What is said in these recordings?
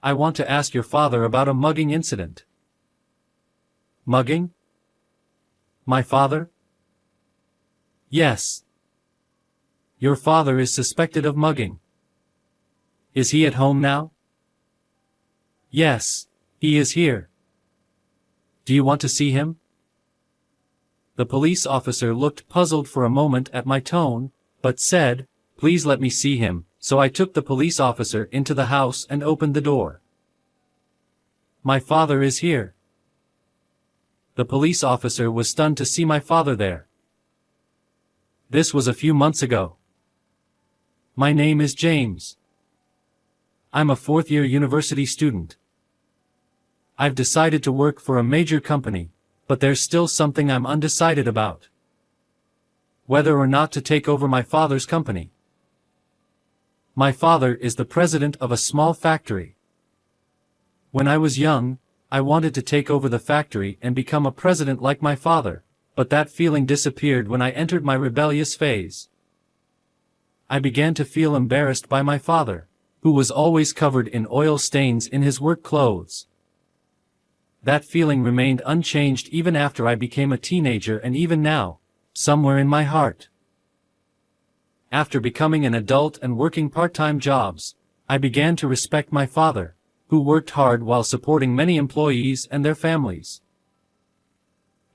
I want to ask your father about a mugging incident. Mugging? My father? Yes. Your father is suspected of mugging. Is he at home now? Yes, he is here. Do you want to see him? The police officer looked puzzled for a moment at my tone, but said, "Please let me see him," so I took the police officer into the house and opened the door. My father is here. The police officer was stunned to see my father there. This was a few months ago. My name is James. I'm a fourth-year university student. I've decided to work for a major company, but there's still something I'm undecided about. Whether or not to take over my father's company. My father is the president of a small factory. When I was young, I wanted to take over the factory and become a president like my father, but that feeling disappeared when I entered my rebellious phase. I began to feel embarrassed by my father, who was always covered in oil stains in his work clothes. That feeling remained unchanged even after I became a teenager and even now, somewhere in my heart. After becoming an adult and working part-time jobs, I began to respect my father, who worked hard while supporting many employees and their families.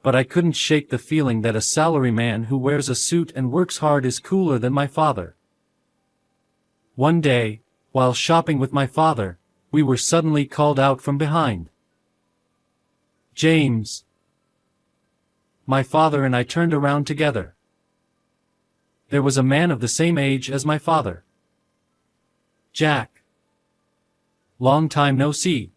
But I couldn't shake the feeling that a salaryman who wears a suit and works hard is cooler than my father. One day, while shopping with my father, we were suddenly called out from behind. James. My father and I turned around together. There was a man of the same age as my father. Jack. Long time no see.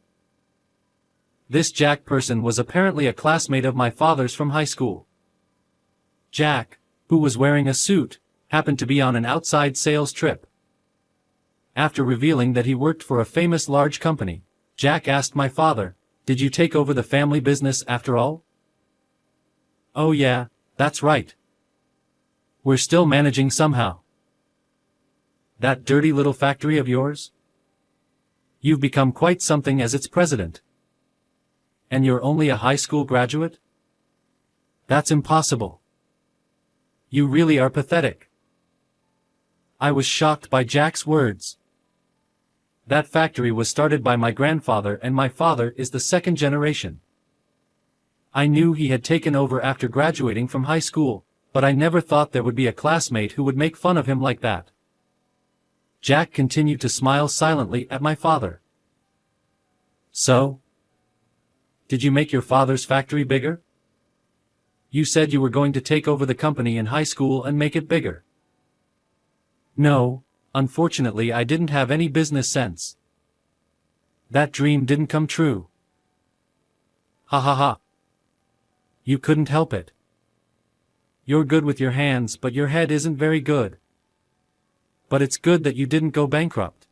This Jack person was apparently a classmate of my father's from high school. Jack, who was wearing a suit, happened to be on an outside sales trip. After revealing that he worked for a famous large company, Jack asked my father, "Did you take over the family business after all?" "Oh yeah, that's right. We're still managing somehow." "That dirty little factory of yours? You've become quite something as its president. And you're only a high school graduate? That's impossible. You really are pathetic." I was shocked by Jack's words. That factory was started by my grandfather and my father is the second generation. I knew he had taken over after graduating from high school, but I never thought there would be a classmate who would make fun of him like that. Jack continued to smile silently at my father. "So? Did you make your father's factory bigger? You said you were going to take over the company in high school and make it bigger." "No, unfortunately I didn't have any business sense. That dream didn't come true." "Ha ha ha. You couldn't help it. You're good with your hands but your head isn't very good. But it's good that you didn't go bankrupt.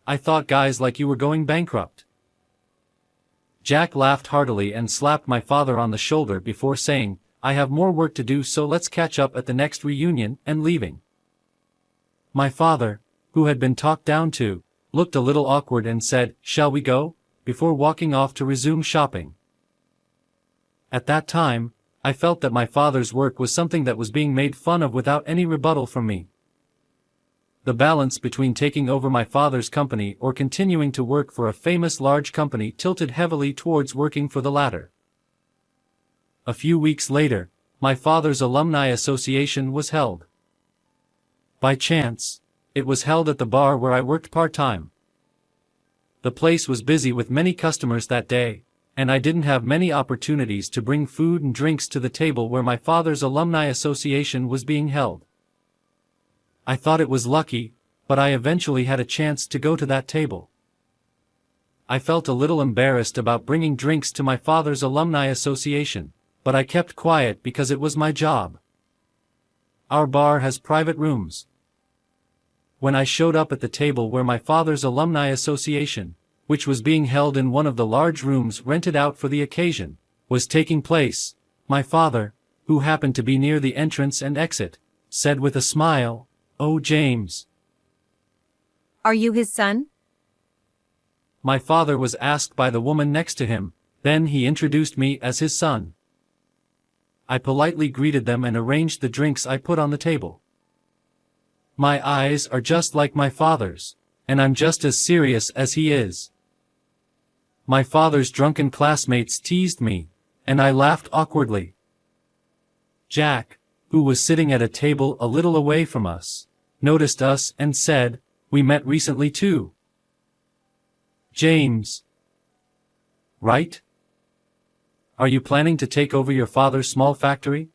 I thought guys like you were going bankrupt." Jack laughed heartily and slapped my father on the shoulder before saying, "I have more work to do, so let's catch up at the next reunion," and leaving. My father, who had been talked down to, looked a little awkward and said, "Shall we go?" before walking off to resume shopping. At that time, I felt that my father's work was something that was being made fun of without any rebuttal from me. The balance between taking over my father's company or continuing to work for a famous large company tilted heavily towards working for the latter. A few weeks later, my father's alumni association was held. By chance, it was held at the bar where I worked part-time. The place was busy with many customers that day, and I didn't have many opportunities to bring food and drinks to the table where my father's alumni association was being held. I thought it was lucky, but I eventually had a chance to go to that table. I felt a little embarrassed about bringing drinks to my father's alumni association, but I kept quiet because it was my job. Our bar has private rooms. When I showed up at the table where my father's alumni association, which was being held in one of the large rooms rented out for the occasion, was taking place, my father, who happened to be near the entrance and exit, said with a smile, "Oh, James. Are you his son?" my father was asked by the woman next to him, then he introduced me as his son. I politely greeted them and arranged the drinks I put on the table. My eyes are just like my father's, and I'm just as serious as he is. My father's drunken classmates teased me, and I laughed awkwardly. Jack, who was sitting at a table a little away from us, noticed us and said, "We met recently too." James. Right? Are you planning to take over your father's small factory?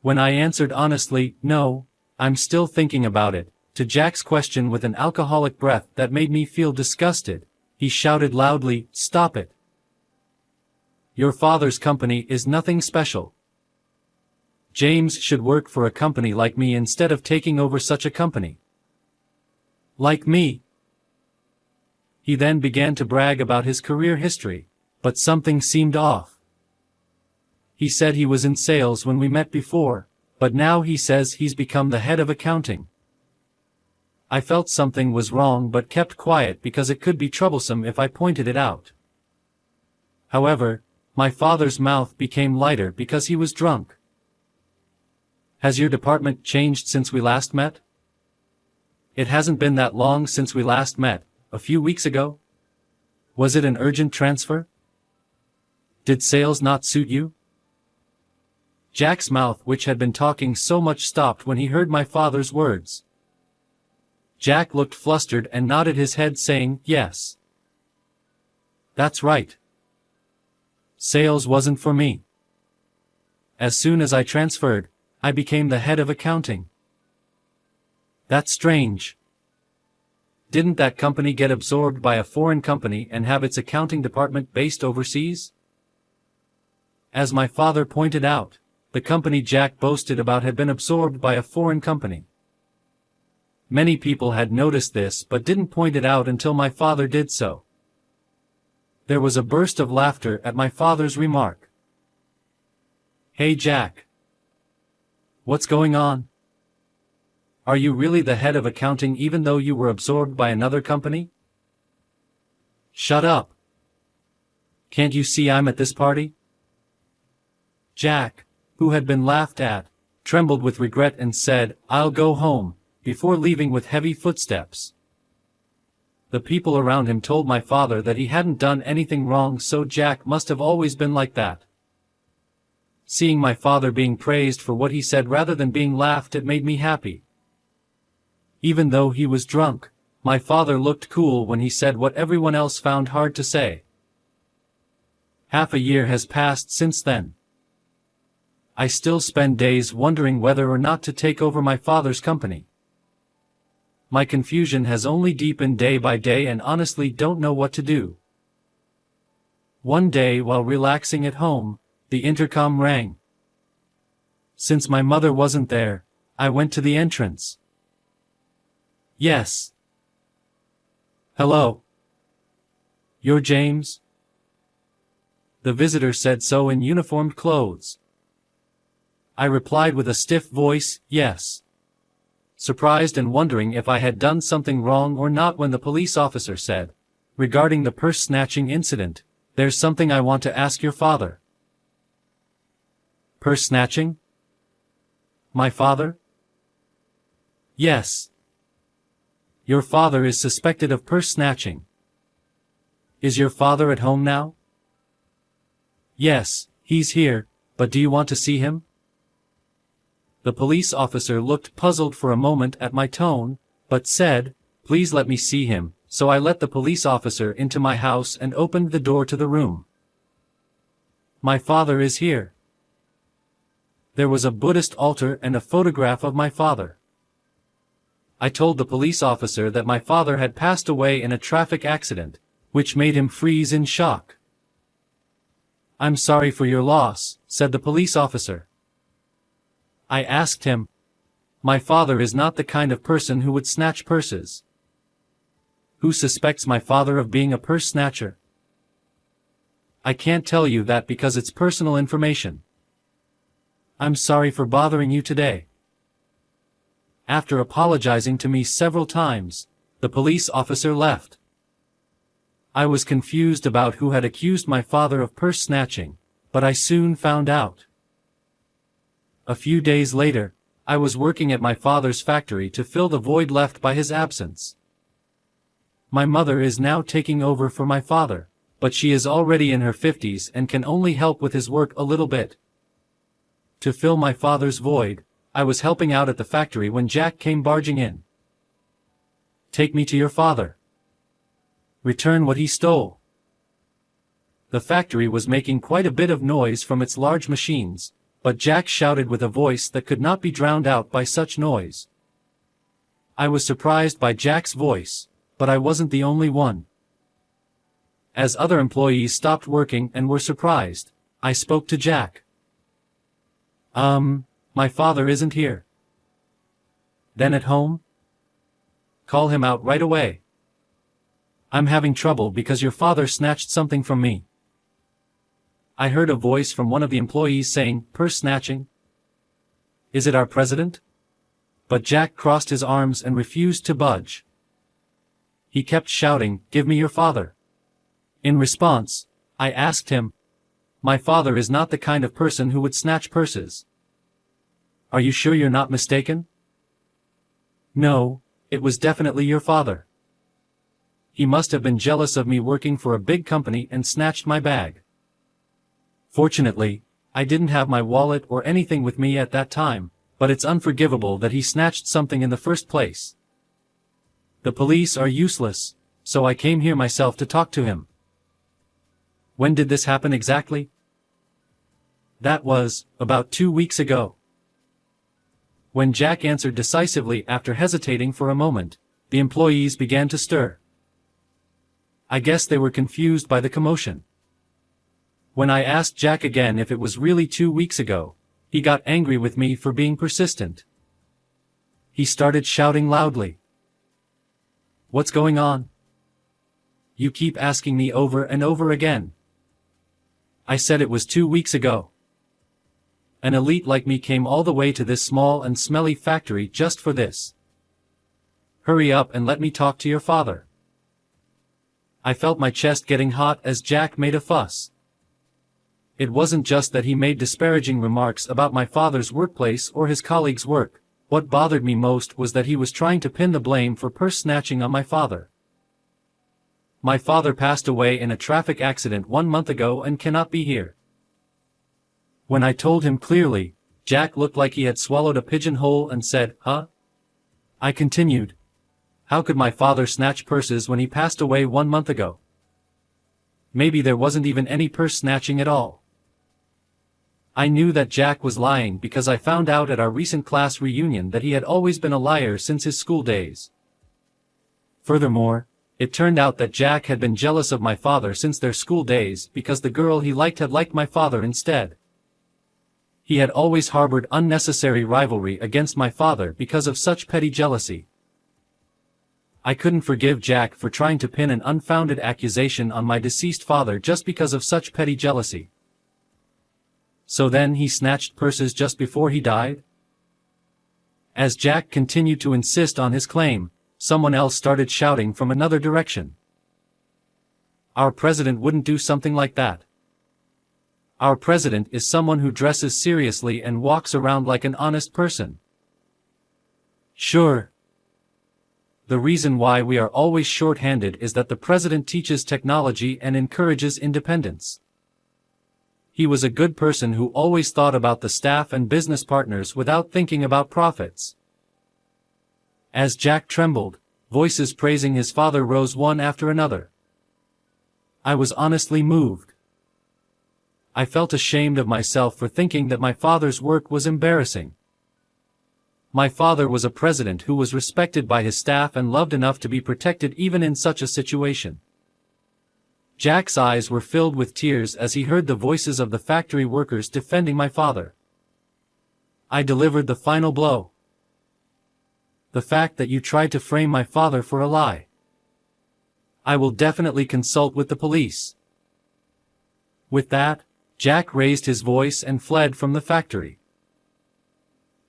When I answered honestly, no, I'm still thinking about it, to Jack's question with an alcoholic breath that made me feel disgusted, he shouted loudly, "Stop it. Your father's company is nothing special. James should work for a company like me instead of taking over such a company." Like me. He then began to brag about his career history, but something seemed off. He said he was in sales when we met before, but now he says he's become the head of accounting. I felt something was wrong but kept quiet because it could be troublesome if I pointed it out. However, my father's mouth became lighter because he was drunk. "Has your department changed since we last met?" "It hasn't been that long since we last met, a few weeks ago." "Was it an urgent transfer? Did sales not suit you?" Jack's mouth, which had been talking so much, stopped when he heard my father's words. Jack looked flustered and nodded his head saying, "Yes. That's right. Sales wasn't for me. As soon as I transferred, I became the head of accounting." "That's strange. Didn't that company get absorbed by a foreign company and have its accounting department based overseas?" As my father pointed out, the company Jack boasted about had been absorbed by a foreign company. Many people had noticed this but didn't point it out until my father did so. There was a burst of laughter at my father's remark. "Hey Jack. What's going on? Are you really the head of accounting even though you were absorbed by another company?" "Shut up. Can't you see I'm at this party?" Jack, who had been laughed at, trembled with regret and said, "I'll go home," before leaving with heavy footsteps. The people around him told my father that he hadn't done anything wrong, so Jack must have always been like that. Seeing my father being praised for what he said rather than being laughed at made me happy. Even though he was drunk, my father looked cool when he said what everyone else found hard to say. Half a year has passed since then. I still spend days wondering whether or not to take over my father's company. My confusion has only deepened day by day and honestly don't know what to do. One day while relaxing at home, the intercom rang. Since my mother wasn't there, I went to the entrance. "Yes. Hello. You're James?" The visitor said so in uniformed clothes. I replied with a stiff voice, "Yes," surprised and wondering if I had done something wrong or not when the police officer said, "Regarding the purse snatching incident, there's something I want to ask your father." "Purse snatching? My father?" "Yes. Your father is suspected of purse snatching. Is your father at home now?" "Yes, he's here, but do you want to see him?" The police officer looked puzzled for a moment at my tone, but said, "Please let me see him," so I let the police officer into my house and opened the door to the room. My father is here. There was a Buddhist altar and a photograph of my father. I told the police officer that my father had passed away in a traffic accident, which made him freeze in shock. "I'm sorry for your loss," said the police officer. I asked him, "My father is not the kind of person who would snatch purses. Who suspects my father of being a purse snatcher?" "I can't tell you that because it's personal information. I'm sorry for bothering you today." After apologizing to me several times, the police officer left. I was confused about who had accused my father of purse snatching, but I soon found out. A few days later, I was working at my father's factory to fill the void left by his absence. My mother is now taking over for my father, but she is already in her 50s and can only help with his work a little bit. To fill my father's void, I was helping out at the factory when Jack came barging in. "Take me to your father. Return what he stole." The factory was making quite a bit of noise from its large machines, but Jack shouted with a voice that could not be drowned out by such noise. I was surprised by Jack's voice, but I wasn't the only one. As other employees stopped working and were surprised, I spoke to Jack. My father isn't here." "Then at home?" "Call him out right away. I'm having trouble because your father snatched something from me." I heard a voice from one of the employees saying, "Purse snatching? Is it our president?" But Jack crossed his arms and refused to budge. He kept shouting, "Give me your father." In response, I asked him, "My father is not the kind of person who would snatch purses. Are you sure you're not mistaken?" "No, it was definitely your father. He must have been jealous of me working for a big company and snatched my bag. Fortunately, I didn't have my wallet or anything with me at that time, but it's unforgivable that he snatched something in the first place. The police are useless, so I came here myself to talk to him." "When did this happen exactly?" "That was, about 2 weeks ago." When Jack answered decisively after hesitating for a moment, the employees began to stir. I guess they were confused by the commotion. When I asked Jack again if it was really 2 weeks ago, he got angry with me for being persistent. He started shouting loudly. "What's going on? You keep asking me over and over again. I said it was 2 weeks ago. An elite like me came all the way to this small and smelly factory just for this. Hurry up and let me talk to your father." I felt my chest getting hot as Jack made a fuss. It wasn't just that he made disparaging remarks about my father's workplace or his colleagues' work. What bothered me most was that he was trying to pin the blame for purse snatching on my father. My father passed away in a traffic accident 1 month ago and cannot be here. When I told him clearly, Jack looked like he had swallowed a pigeonhole and said, "Huh?" I continued, "How could my father snatch purses when he passed away 1 month ago? Maybe there wasn't even any purse snatching at all." I knew that Jack was lying because I found out at our recent class reunion that he had always been a liar since his school days. Furthermore, it turned out that Jack had been jealous of my father since their school days because the girl he liked had liked my father instead. He had always harbored unnecessary rivalry against my father because of such petty jealousy. I couldn't forgive Jack for trying to pin an unfounded accusation on my deceased father just because of such petty jealousy. So then he snatched purses just before he died? As Jack continued to insist on his claim, someone else started shouting from another direction. "Our president wouldn't do something like that. Our president is someone who dresses seriously and walks around like an honest person." "Sure. The reason why we are always short-handed is that the president teaches technology and encourages independence. He was a good person who always thought about the staff and business partners without thinking about profits." As Jack trembled, voices praising his father rose one after another. I was honestly moved. I felt ashamed of myself for thinking that my father's work was embarrassing. My father was a president who was respected by his staff and loved enough to be protected even in such a situation. Jack's eyes were filled with tears as he heard the voices of the factory workers defending my father. I delivered the final blow. "The fact that you tried to frame my father for a lie. I will definitely consult with the police." With that, Jack raised his voice and fled from the factory.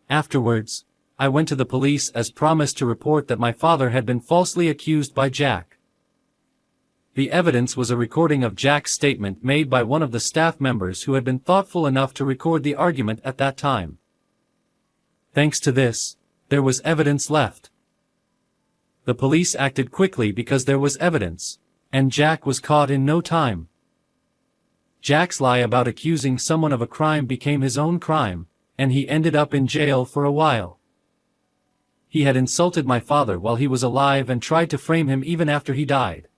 Afterwards, I went to the police as promised to report that my father had been falsely accused by Jack. The evidence was a recording of Jack's statement made by one of the staff members who had been thoughtful enough to record the argument at that time. Thanks to this, there was evidence left. The police acted quickly because there was evidence, and Jack was caught in no time. Jack's lie about accusing someone of a crime became his own crime, and he ended up in jail for a while. He had insulted my father while he was alive and tried to frame him even after he died.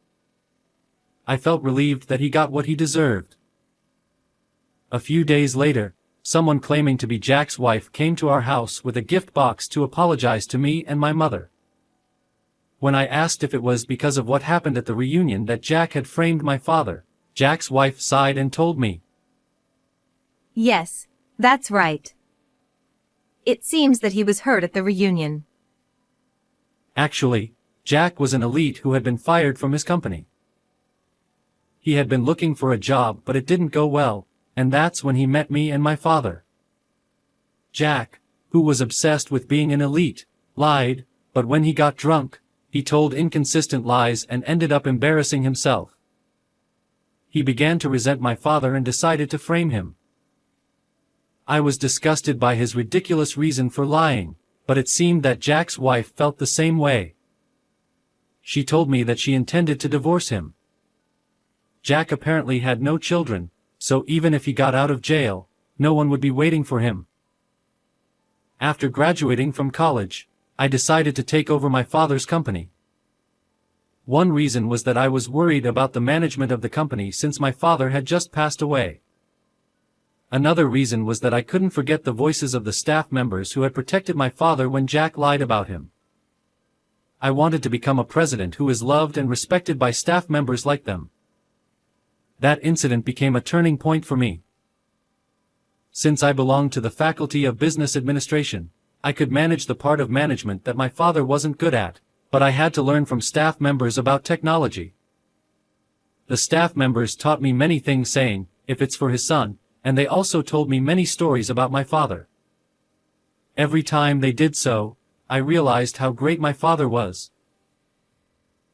I felt relieved that he got what he deserved. A few days later, someone claiming to be Jack's wife came to our house with a gift box to apologize to me and my mother. When I asked if it was because of what happened at the reunion that Jack had framed my father, Jack's wife sighed and told me, "Yes, that's right. It seems that he was hurt at the reunion." Actually, Jack was an elite who had been fired from his company. He had been looking for a job but it didn't go well, and that's when he met me and my father. Jack, who was obsessed with being an elite, lied, but when he got drunk, he told inconsistent lies and ended up embarrassing himself. He began to resent my father and decided to frame him. I was disgusted by his ridiculous reason for lying, but it seemed that Jack's wife felt the same way. She told me that she intended to divorce him. Jack apparently had no children, so even if he got out of jail, no one would be waiting for him. After graduating from college, I decided to take over my father's company. One reason was that I was worried about the management of the company since my father had just passed away. Another reason was that I couldn't forget the voices of the staff members who had protected my father when Jack lied about him. I wanted to become a president who is loved and respected by staff members like them. That incident became a turning point for me. Since I belonged to the Faculty of Business Administration, I could manage the part of management that my father wasn't good at, but I had to learn from staff members about technology. The staff members taught me many things saying, if it's for his son, and they also told me many stories about my father. Every time they did so, I realized how great my father was.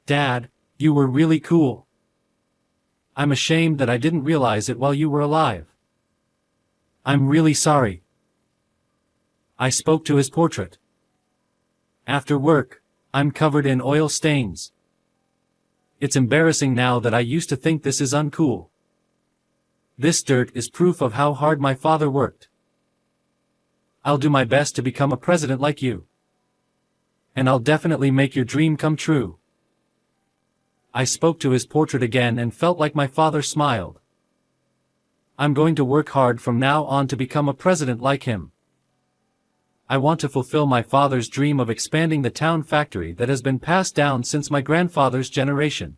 "Dad, you were really cool. I'm ashamed that I didn't realize it while you were alive. I'm really sorry." I spoke to his portrait. "After work, I'm covered in oil stains. It's embarrassing now that I used to think this is uncool. This dirt is proof of how hard my father worked. I'll do my best to become a president like you. And I'll definitely make your dream come true." I spoke to his portrait again and felt like my father smiled. I'm going to work hard from now on to become a president like him. I want to fulfill my father's dream of expanding the town factory that has been passed down since my grandfather's generation.